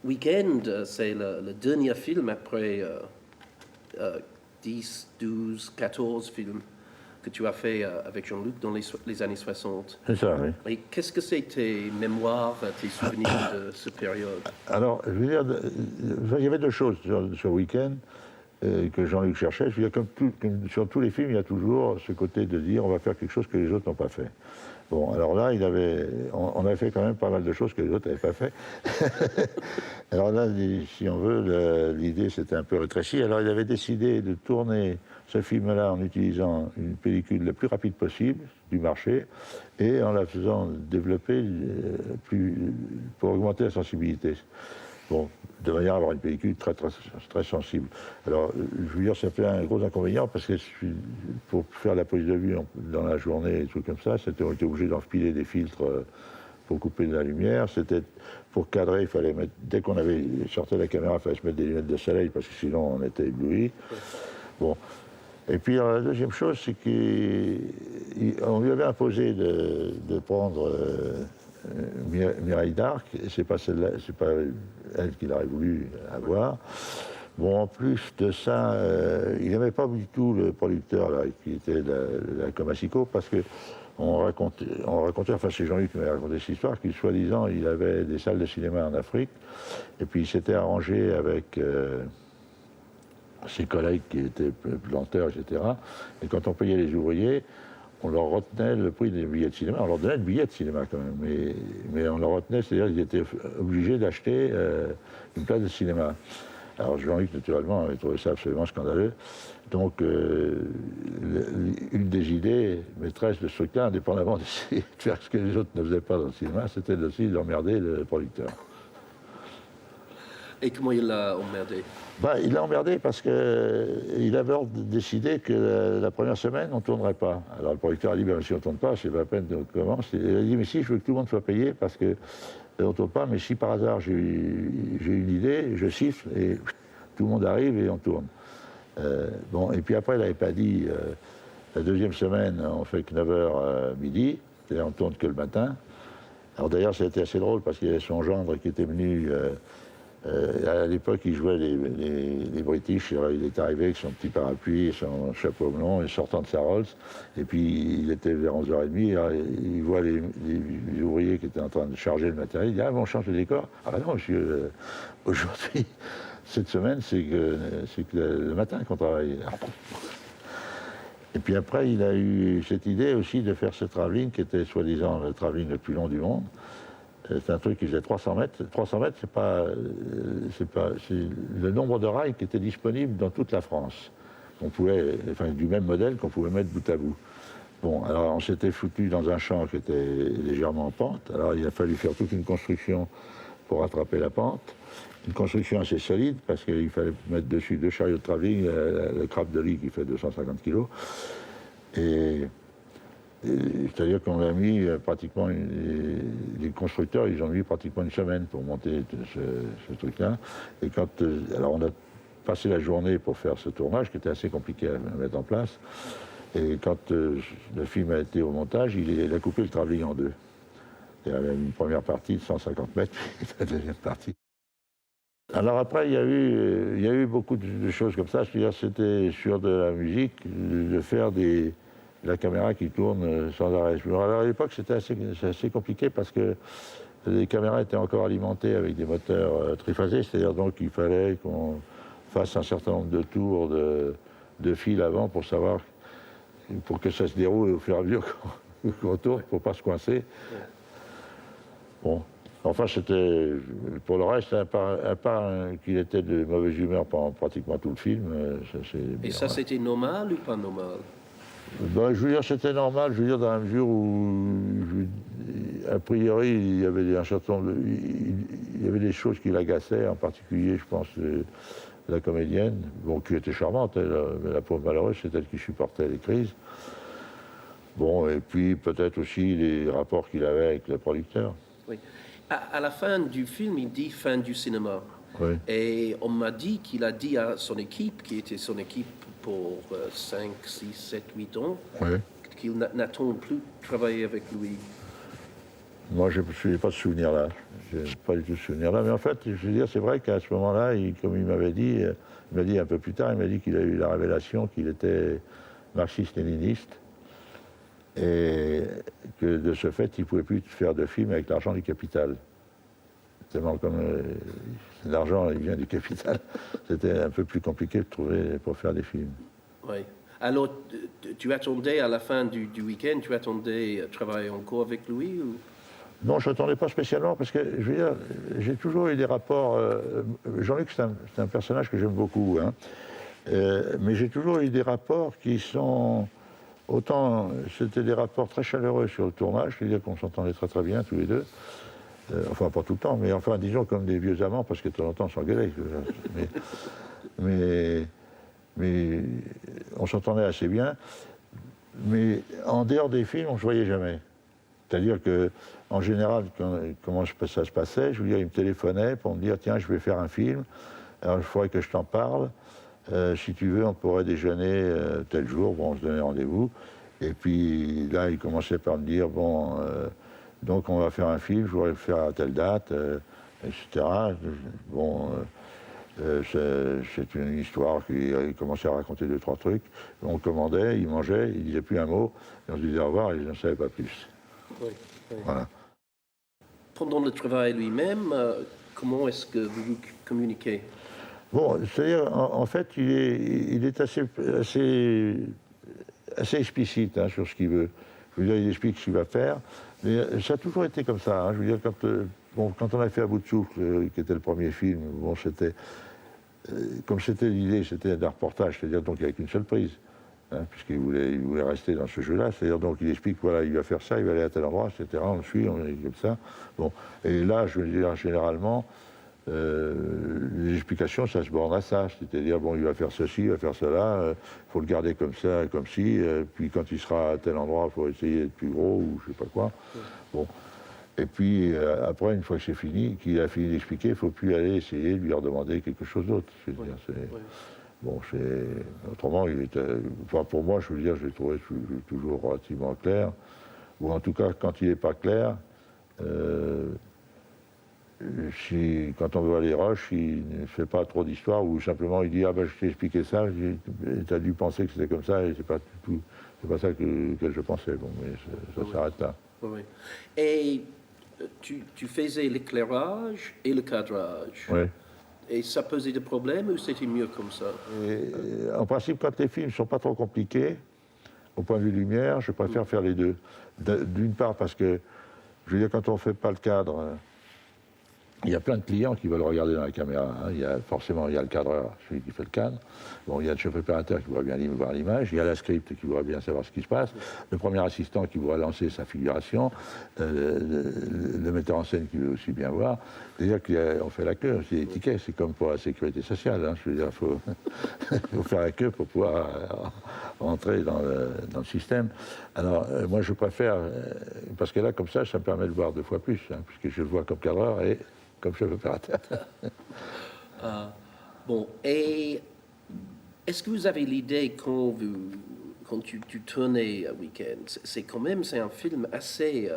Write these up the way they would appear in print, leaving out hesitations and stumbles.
Weekend, c'est le dernier film après 10, 12, 14 films que tu as fait avec Jean-Luc dans les années 60. C'est ça, oui. Et qu'est-ce que c'est tes mémoires, tes souvenirs de cette période? Alors, je veux dire, il y avait deux choses sur Weekend que Jean-Luc cherchait. Je veux dire, comme sur tous les films, il y a toujours ce côté de dire on va faire quelque chose que les autres n'ont pas fait. Bon, alors là, on avait fait quand même pas mal de choses que les autres n'avaient pas fait. Alors là, si on veut, l'idée s'était un peu rétrécie. Alors il avait décidé de tourner ce film-là en utilisant une pellicule le plus rapide possible du marché et en la faisant développer pour augmenter la sensibilité. Bon, de manière à avoir une pellicule très, très, très sensible. Alors, je veux dire, ça fait un gros inconvénient parce que pour faire la prise de vue dans la journée et tout comme ça, on était obligé d'enfiler des filtres pour couper de la lumière. C'était pour cadrer, il fallait mettre, dès qu'on avait sorti la caméra, il fallait se mettre des lunettes de soleil parce que sinon on était ébloui. Bon. Et puis la deuxième chose, c'est qu'on lui avait imposé de prendre Mireille d'Arc, et c'est pas elle qu'il aurait voulu avoir. Bon, en plus de ça, il n'aimait pas du tout le producteur là, qui était la Comasico, parce que on racontait, enfin c'est Jean-Luc qui m'avait raconté cette histoire, qu'il soi-disant il avait des salles de cinéma en Afrique, et puis il s'était arrangé avec ses collègues qui étaient planteurs, etc. Et quand on payait les ouvriers, on leur retenait le prix des billets de cinéma. On leur donnait le billet de cinéma quand même, mais on leur retenait, c'est-à-dire qu'ils étaient obligés d'acheter une place de cinéma. Alors Jean-Luc, naturellement, avait trouvé ça absolument scandaleux. Donc, une des idées maîtresses de ce truc-là, indépendamment d'essayer de faire ce que les autres ne faisaient pas dans le cinéma, c'était aussi d'emmerder le producteur. Et comment il l'a emmerdé? Il l'a emmerdé parce qu'il avait décidé que la première semaine, on ne tournerait pas. Alors le producteur a dit, si on ne tourne pas, c'est pas la peine qu'on commence. Et il a dit, mais si, je veux que tout le monde soit payé parce qu'on ne tourne pas, mais si par hasard j'ai une idée, je siffle et tout le monde arrive et on tourne. Bon, et puis après, il n'avait pas dit, la deuxième semaine, on fait que 9h midi, c'est-à-dire on ne tourne que le matin. Alors d'ailleurs, ça a été assez drôle parce qu'il y avait son gendre qui était venu... à l'époque, il jouait les British. Il est arrivé avec son petit parapluie, son chapeau melon, et sortant de sa Rolls. Et puis, il était vers 11h30. Il voit les ouvriers qui étaient en train de charger le matériel. Il dit, on change le décor. Ah ben non, monsieur, aujourd'hui, cette semaine, c'est que le matin qu'on travaille. Et puis après, il a eu cette idée aussi de faire ce travelling qui était soi-disant le travelling le plus long du monde. C'est un truc qui faisait 300 mètres. 300 mètres, c'est le nombre de rails qui était disponible dans toute la France. Du même modèle qu'on pouvait mettre bout à bout. Bon, alors on s'était foutu dans un champ qui était légèrement en pente. Alors il a fallu faire toute une construction pour rattraper la pente. Une construction assez solide parce qu'il fallait mettre dessus 2 chariots de travelling, le crabe de lit qui fait 250 kg. C'est-à-dire qu'on a mis pratiquement, les constructeurs, ils ont mis pratiquement une semaine pour monter ce truc-là. Et alors on a passé la journée pour faire ce tournage, qui était assez compliqué à mettre en place. Et quand le film a été au montage, il a coupé le travelling en deux. Il y avait une première partie de 150 mètres, puis la deuxième partie. Alors après, il y a eu beaucoup de choses comme ça. C'est-à-dire, c'était sur de la musique, de faire la caméra qui tourne sans arrêt. Alors à l'époque, c'était assez compliqué parce que les caméras étaient encore alimentées avec des moteurs triphasés, c'est-à-dire donc il fallait qu'on fasse un certain nombre de tours de fil avant pour que ça se déroule au fur et à mesure qu'on tourne, pour ne pas se coincer. Bon. Enfin, c'était, pour le reste, à part qu'il était de mauvaise humeur pendant pratiquement tout le film. Et ça, c'était normal ou pas normal? Je veux dire, c'était normal, je veux dire, dans la mesure où, a priori, il y avait un certain nombre il y avait des choses qui l'agaçaient, en particulier, je pense, la comédienne, qui était charmante, mais la pauvre malheureuse, c'est elle qui supportait les crises. Bon, et puis peut-être aussi les rapports qu'il avait avec le producteur. Oui. À la fin du film, il dit fin du cinéma. Oui. Et on m'a dit qu'il a dit à son équipe, qui était son équipe pour 5, 6, 7, 8 ans, oui, qu'il n'attend plus de travailler avec lui. Moi, je n'ai pas de souvenir là. je n'ai pas du tout ce souvenir-là. Mais en fait, je veux dire, c'est vrai qu'à ce moment-là, comme il m'a dit un peu plus tard, il m'a dit qu'il a eu la révélation qu'il était marxiste-léniniste et que de ce fait, il ne pouvait plus faire de film avec l'argent du capital. Tellement comme l'argent il vient du capital, c'était un peu plus compliqué de trouver pour faire des films. Oui. Alors, tu attendais à la fin du week-end, tu attendais travailler encore avec lui ou... Non, je n'attendais pas spécialement parce que, je veux dire, j'ai toujours eu des rapports. Jean-Luc, c'est un personnage que j'aime beaucoup, hein, mais j'ai toujours eu des rapports qui sont. Autant, c'était des rapports très chaleureux sur le tournage, c'est-à-dire qu'on s'entendait très très bien tous les deux. Enfin, pas tout le temps, mais enfin, disons comme des vieux amants, parce que de temps en temps, on s'engueulait. Mais on s'entendait assez bien. Mais en dehors des films, on ne se voyait jamais. C'est-à-dire qu'en général, comment ça se passait, je veux dire, il me téléphonait pour me dire « Tiens, je vais faire un film, alors il faudrait que je t'en parle. Si tu veux, on pourrait déjeuner tel jour. » Bon, on se donnait rendez-vous. Et puis là, il commençait par me dire « Bon, donc on va faire un film, je voudrais le faire à telle date, etc. » Bon, c'est une histoire il commençait à raconter 2-3 trucs. On commandait, il mangeait, il disait plus un mot. Et on se disait au revoir et je n'en savais pas plus. Oui, oui. Voilà. Pendant le travail lui-même, comment est-ce que vous communiquez? Bon, c'est-à-dire, en fait, il est assez explicite hein, sur ce qu'il veut. Je veux dire, il explique ce qu'il va faire. Mais ça a toujours été comme ça. Hein. Je veux dire, quand on a fait À bout de souffle, qui était le premier film, bon, c'était... comme c'était l'idée, c'était d'un reportage, c'est-à-dire donc avec une seule prise. Hein, puisqu'il voulait rester dans ce jeu-là. C'est-à-dire, donc, il explique, voilà, il va faire ça, il va aller à tel endroit, etc. On le suit, on est comme ça. Bon. Et là, je veux dire, généralement, les explications, ça se borne à ça. C'est-à-dire, bon, il va faire ceci, il va faire cela, il faut le garder comme ça, comme ci, puis quand il sera à tel endroit, il faut essayer d'être plus gros, ou je sais pas quoi. Bon. Et puis, après, une fois que c'est fini, qu'il a fini d'expliquer, il ne faut plus aller essayer de lui redemander quelque chose d'autre. Bon, autrement, enfin, pour moi, je veux dire, je l'ai trouvé toujours relativement clair. Ou en tout cas, quand il n'est pas clair, quand on voit les rushs, il ne fait pas trop d'histoire, ou simplement il dit « Ah ben, je t'ai expliqué ça, tu as dû penser que c'était comme ça, et c'est pas ça que je pensais. » Bon, mais ça s'arrête là. Oui. Et tu faisais l'éclairage et le cadrage. Oui. Et ça posait des problèmes ou c'était mieux comme ça? En principe, quand les films ne sont pas trop compliqués, au point de vue lumière, je préfère faire les deux. D'une part parce que, je veux dire, quand on ne fait pas le cadre, il y a plein de clients qui veulent regarder dans la caméra. Hein. Forcément, il y a le cadreur, celui qui fait le cadre. Bon, il y a le chef opérateur qui voudrait bien voir l'image. Il y a la script qui voudrait bien savoir ce qui se passe. Le premier assistant qui voudrait lancer sa figuration. Le metteur en scène qui veut aussi bien voir. C'est-à-dire qu'on fait la queue. C'est des tickets. C'est comme pour la sécurité sociale. Hein. Je veux dire, il faut faire la queue pour pouvoir rentrer dans le système. Alors, moi, je préfère... parce que là, comme ça me permet de voir 2 fois plus. Hein, puisque je le vois comme cadreur et comme chef opérateur. Bon, et est-ce que vous avez l'idée quand tu tournais un week-end, c'est un film assez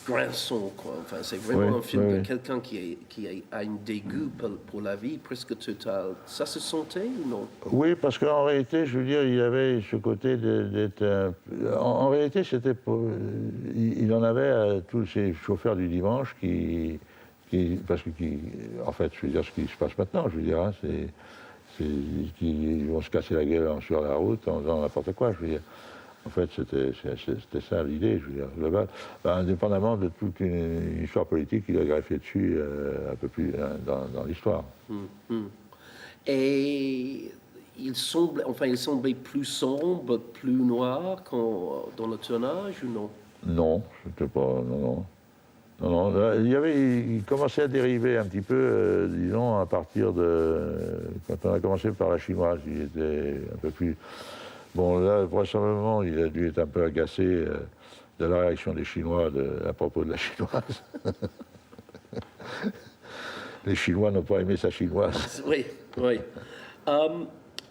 grinçant, quoi. Enfin, c'est vraiment un film de quelqu'un qui a un dégoût pour la vie presque total. Ça se sentait ou non? Oui, parce qu'en réalité, je veux dire, il avait ce côté d'être... En réalité, c'était il en avait à tous ces chauffeurs du dimanche en fait, je veux dire, ce qui se passe maintenant, je veux dire, hein, qui vont se casser la gueule sur la route en faisant n'importe quoi, je veux dire. En fait, c'était ça l'idée, je veux dire. Là-bas, indépendamment de toute une histoire politique, il a greffé dessus un peu plus dans l'histoire. Et il semblait plus sombre, plus noir dans le tournage ou non? Non, c'était pas... Non, là, il commençait à dériver un petit peu, disons, à partir de... Quand on a commencé par la chinoise, il était un peu plus... Bon, là, vraisemblablement, il a dû être un peu agacé de la réaction des Chinois à propos de la chinoise. Les Chinois n'ont pas aimé sa chinoise. Oui.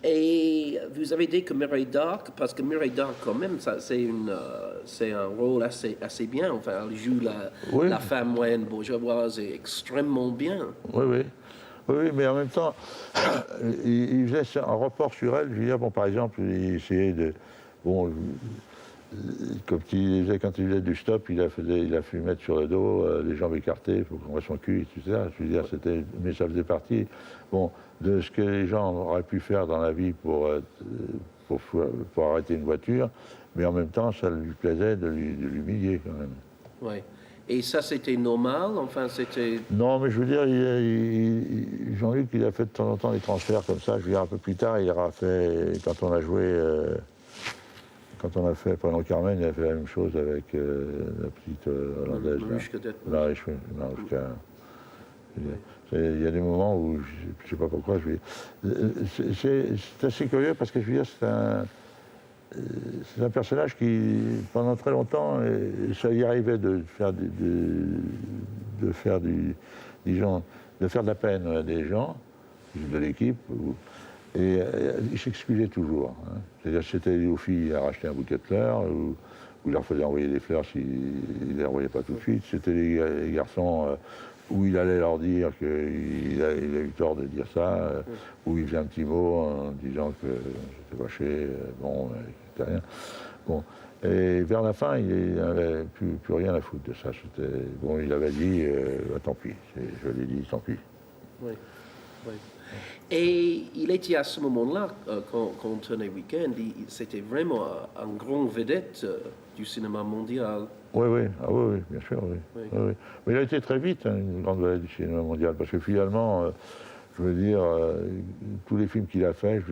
Et vous avez dit que Mireille Darc, parce que Mireille Darc, quand même, ça, c'est un rôle assez bien. Enfin, elle joue Oui. la femme moyenne bourgeoise extrêmement bien. Oui, oui. Oui, oui, mais en même temps, il faisait un report sur elle. Je veux dire, bon, par exemple, il essayait de. Bon, comme il faisait quand il faisait du stop, il a fait mettre sur le dos, les jambes écartées, pour qu'on voit son cul, et tout ça. Je veux dire, mais ça faisait partie, bon, de ce que les gens auraient pu faire dans la vie pour arrêter une voiture, mais en même temps, ça lui plaisait de l'humilier quand même. Oui. Et ça, c'était normal? Enfin, c'était... Non, mais je veux dire, Jean-Luc, il a fait de temps en temps des transferts comme ça. Je veux dire, un peu plus tard, il aura fait, quand on a joué, quand on a fait pendant Carmen, il a fait la même chose avec la petite hollandaise. Maruschka Detmold. Maruschka. Il y a des moments où, je ne sais pas pourquoi, c'est assez curieux parce que je veux dire, c'est un personnage qui, pendant très longtemps, ça y arrivait de faire disons, de faire de la peine à des gens de l'équipe, et il s'excusait toujours. Hein. C'est-à-dire, c'était aux filles, il a racheté un bouquet de fleurs, ou il leur faisait envoyer des fleurs s'il ne les envoyait pas tout de suite. C'était les garçons où il allait leur dire qu'il a eu tort de dire ça, où il faisait un petit mot en disant que j'étais fâché, bon, c'était rien. Bon. Et vers la fin, il n'avait plus rien à foutre de ça. Bon, il avait dit, tant pis, je l'ai dit, tant pis. Oui, oui. Et il était à ce moment-là, quand on tournait Week-end, c'était vraiment un grand vedette du cinéma mondial. Oui, oui, ah, oui, oui, bien sûr, oui. Oui. Oui, oui. Mais il a été très vite une grande vedette du cinéma mondial, parce que finalement, je veux dire, tous les films qu'il a faits,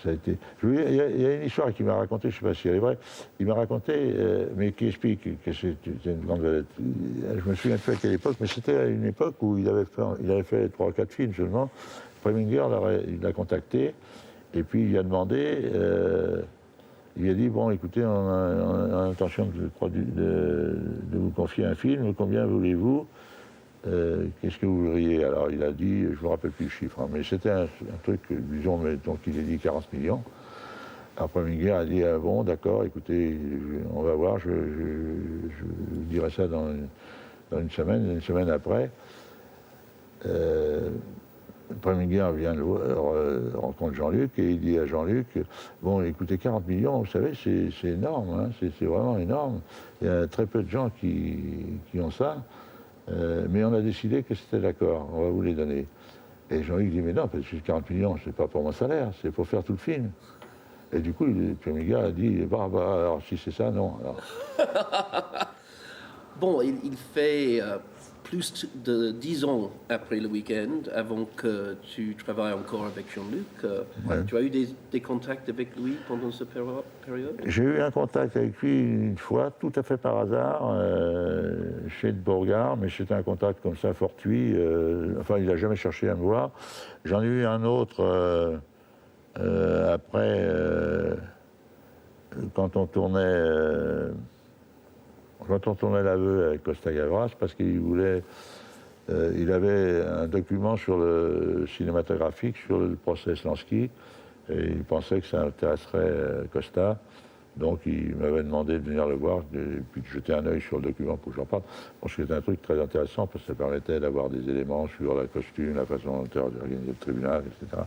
ça a été. Il y a une histoire qu'il m'a racontée, je ne sais pas si elle est vraie, il m'a raconté, mais qui explique que c'était une grande vedette. Je me souviens plus à quelle époque, mais c'était à une époque où il avait fait 3 ou 4 films seulement. Preminger il l'a contacté, et puis il lui a demandé. Il lui a dit, bon, écoutez, on a l'intention de vous confier un film, combien voulez-vous qu'est-ce que vous voudriez? Alors il a dit, je ne me rappelle plus le chiffre, hein, mais c'était un truc, disons, donc il a dit 40 millions. Après Preminger a dit, ah, bon, d'accord, écoutez, on va voir, je vous dirai ça dans une semaine après. Preminger vient rencontre Jean-Luc et il dit à Jean-Luc, bon, écoutez, 40 millions, vous savez, c'est énorme, hein, c'est vraiment énorme. Il y a très peu de gens qui ont ça. Mais on a décidé que c'était d'accord, on va vous les donner. Et Jean-Luc dit, mais non, parce que 40 millions, c'est pas pour mon salaire, c'est pour faire tout le film. Et du coup, Preminger a dit, bah, alors si c'est ça, non. Alors. Bon, il fait plus de 10 ans après le Week-end, avant que tu travailles encore avec Jean-Luc. Ouais. Tu as eu des contacts avec lui pendant cette période? J'ai eu un contact avec lui une fois, tout à fait par hasard, chez de Beauregard, mais c'était un contact comme ça, fortuit. Enfin, il n'a jamais cherché à me voir. J'en ai eu un autre après, quand on tournait l'aveu avec Costa Gavras, parce qu'il voulait. Il avait un document sur le cinématographique, sur le procès Lansky, et il pensait que ça intéresserait Costa. Donc il m'avait demandé de venir le voir, et puis de jeter un œil sur le document pour que j'en parle. Bon, c'était un truc très intéressant, parce que ça permettait d'avoir des éléments sur la costume, la façon dont était organisé le tribunal, etc.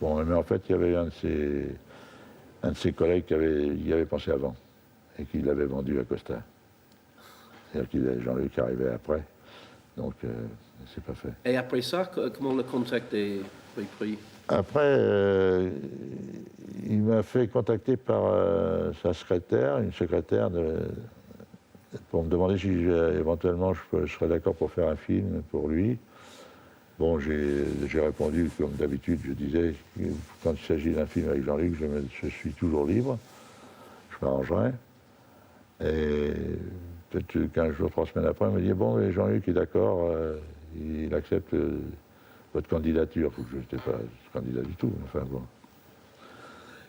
Bon, mais en fait, il y avait un de ses collègues qui y avait pensé avant, et qui l'avait vendu à Costa. C'est-à-dire qu'il y a Jean-Luc qui arrivait après. Donc, c'est pas fait. Et après ça, comment le contact est repris? Après, il m'a fait contacter par sa secrétaire, une secrétaire, pour me demander si éventuellement je serais d'accord pour faire un film pour lui. Bon, j'ai répondu comme d'habitude, je disais, quand il s'agit d'un film avec Jean-Luc, je suis toujours libre, je m'arrangerai. Et peut-être 15 jours, 3 semaines après, il me dit, bon, Jean-Luc est d'accord, il accepte votre candidature. Je n'étais pas candidat du tout, enfin bon.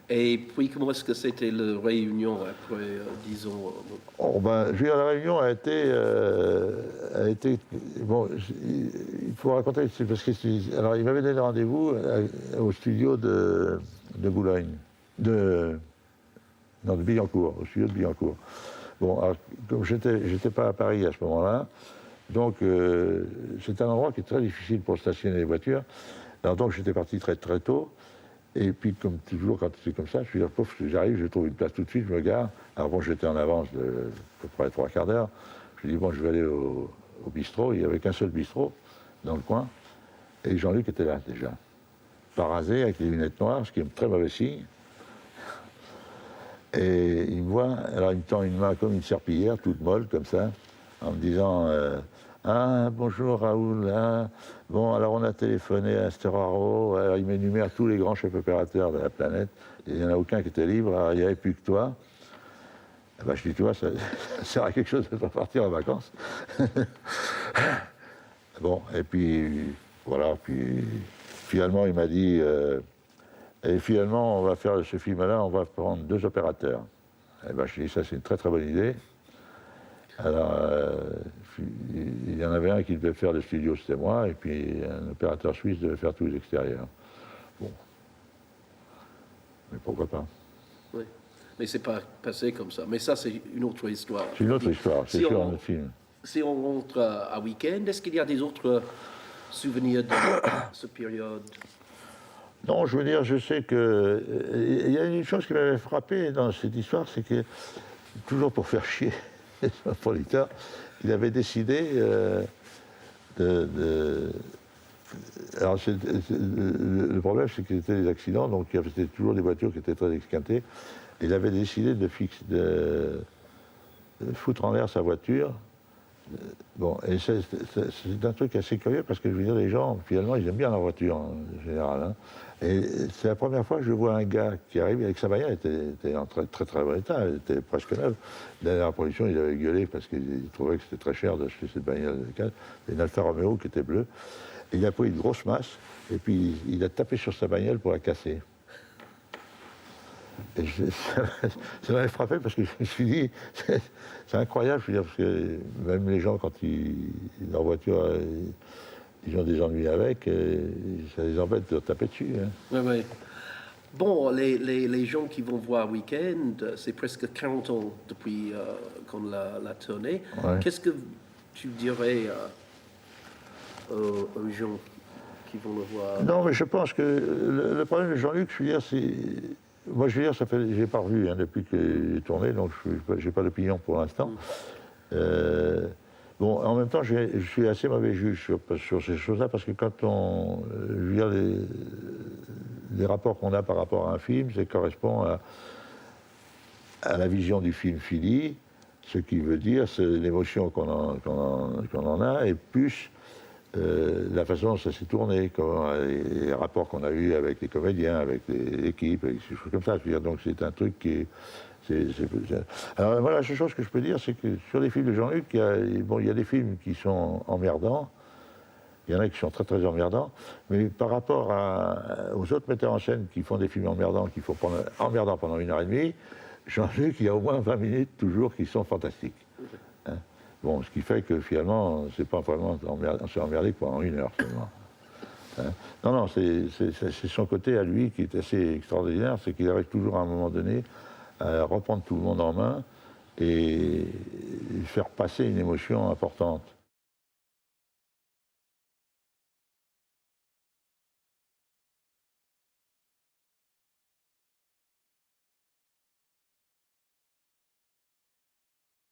Et puis, comment est-ce que c'était la réunion après, disons... Oh, ben, je veux dire, la réunion a été bon, il faut raconter, c'est parce que alors il m'avait donné rendez-vous au studio de Boulogne, non, de Billancourt, au studio de Billancourt. Bon, alors, comme j'étais pas à Paris à ce moment-là, donc c'est un endroit qui est très difficile pour stationner les voitures. Alors donc j'étais parti très très tôt. Et puis, comme toujours, quand c'est comme ça, je suis là, pouf, j'arrive, je trouve une place tout de suite, je me gare. Alors bon, j'étais en avance de à peu près 3/4 d'heure. Je dis, bon, je vais aller au bistrot. Il n'y avait qu'un seul bistrot dans le coin. Et Jean-Luc était là, déjà. Pas rasé, avec les lunettes noires, ce qui est très mauvais signe. Et il me voit, alors il me tend une main comme une serpillière, toute molle, comme ça, en me disant ah, bonjour Raoul, hein. Bon, alors on a téléphoné à Storaro, alors il m'énumère tous les grands chefs opérateurs de la planète, et il n'y en a aucun qui était libre, alors il n'y avait plus que toi. Eh ben, je dis, tu vois, ça sert à quelque chose de ne pas partir en vacances. Bon, et puis, voilà, puis finalement il m'a dit, et finalement on va faire ce film-là, on va prendre 2 opérateurs. Eh ben, je dis, ça c'est une très très bonne idée. Alors, il y en avait un qui devait faire le studio, c'était moi, et puis un opérateur suisse devait faire tous les extérieurs. Bon. Mais pourquoi pas? Oui. Mais c'est pas passé comme ça. Mais ça, c'est une autre histoire. C'est une autre histoire, c'est Si sûr, on- un autre film. Si on rentre à week-end, est-ce qu'il y a des autres souvenirs de cette période? Non, je veux dire, je sais que... Il y a une chose qui m'avait frappé dans cette histoire, c'est que, toujours pour faire chier son producteur, il avait décidé alors, le problème, c'est que c'était des accidents, donc il y avait toujours des voitures qui étaient très esquintées. Il avait décidé de foutre en l'air sa voiture. Bon, et c'est un truc assez curieux parce que je veux dire, les gens, finalement, ils aiment bien la voiture en général. Hein. Et c'est la première fois que je vois un gars qui arrive avec sa bagnole, était en très très très bon état, elle était presque neuve. Dans la production, il avait gueulé parce qu'il trouvait que c'était très cher d'acheter cette bagnole. Une Alfa Romeo qui était bleue. Et il a pris une grosse masse et puis il a tapé sur sa bagnole pour la casser. Et ça m'avait frappé parce que je me suis dit, c'est incroyable, je veux dire, parce que même les gens, quand leur voiture, ils ont des ennuis avec, ça les embête de taper dessus. Hein. Oui, oui. Bon, les gens qui vont voir Week-end, c'est presque 40 ans depuis qu'on l'a tourné. Ouais. Qu'est-ce que tu dirais aux gens qui vont le voir? Non, mais je pense que le problème de Jean-Luc, je veux dire, c'est... Moi, je veux dire, j'ai pas revu hein, depuis que j'ai tourné, donc je n'ai pas d'opinion pour l'instant. Bon, en même temps, je suis assez mauvais juge sur ces choses-là, parce que quand je veux dire, les rapports qu'on a par rapport à un film, ça correspond à la vision du film fini, ce qui veut dire, c'est l'émotion qu'on en a, et plus la façon dont ça s'est tourné, les rapports qu'on a eus avec les comédiens, avec l'équipe, avec des choses comme ça. Je veux dire, donc c'est un truc qui est... Alors voilà, la seule chose que je peux dire, c'est que sur les films de Jean-Luc, il y a des films qui sont emmerdants, il y en a qui sont très très emmerdants, mais par rapport aux autres metteurs en scène qui font des films emmerdants, emmerdants pendant 1h30, Jean-Luc, il y a au moins 20 minutes toujours qui sont fantastiques. Hein. Bon, ce qui fait que finalement, c'est pas vraiment on s'est emmerdé pendant 1 heure seulement. Hein. Non, c'est son côté à lui qui est assez extraordinaire, c'est qu'il arrive toujours à un moment donné à reprendre tout le monde en main et faire passer une émotion importante.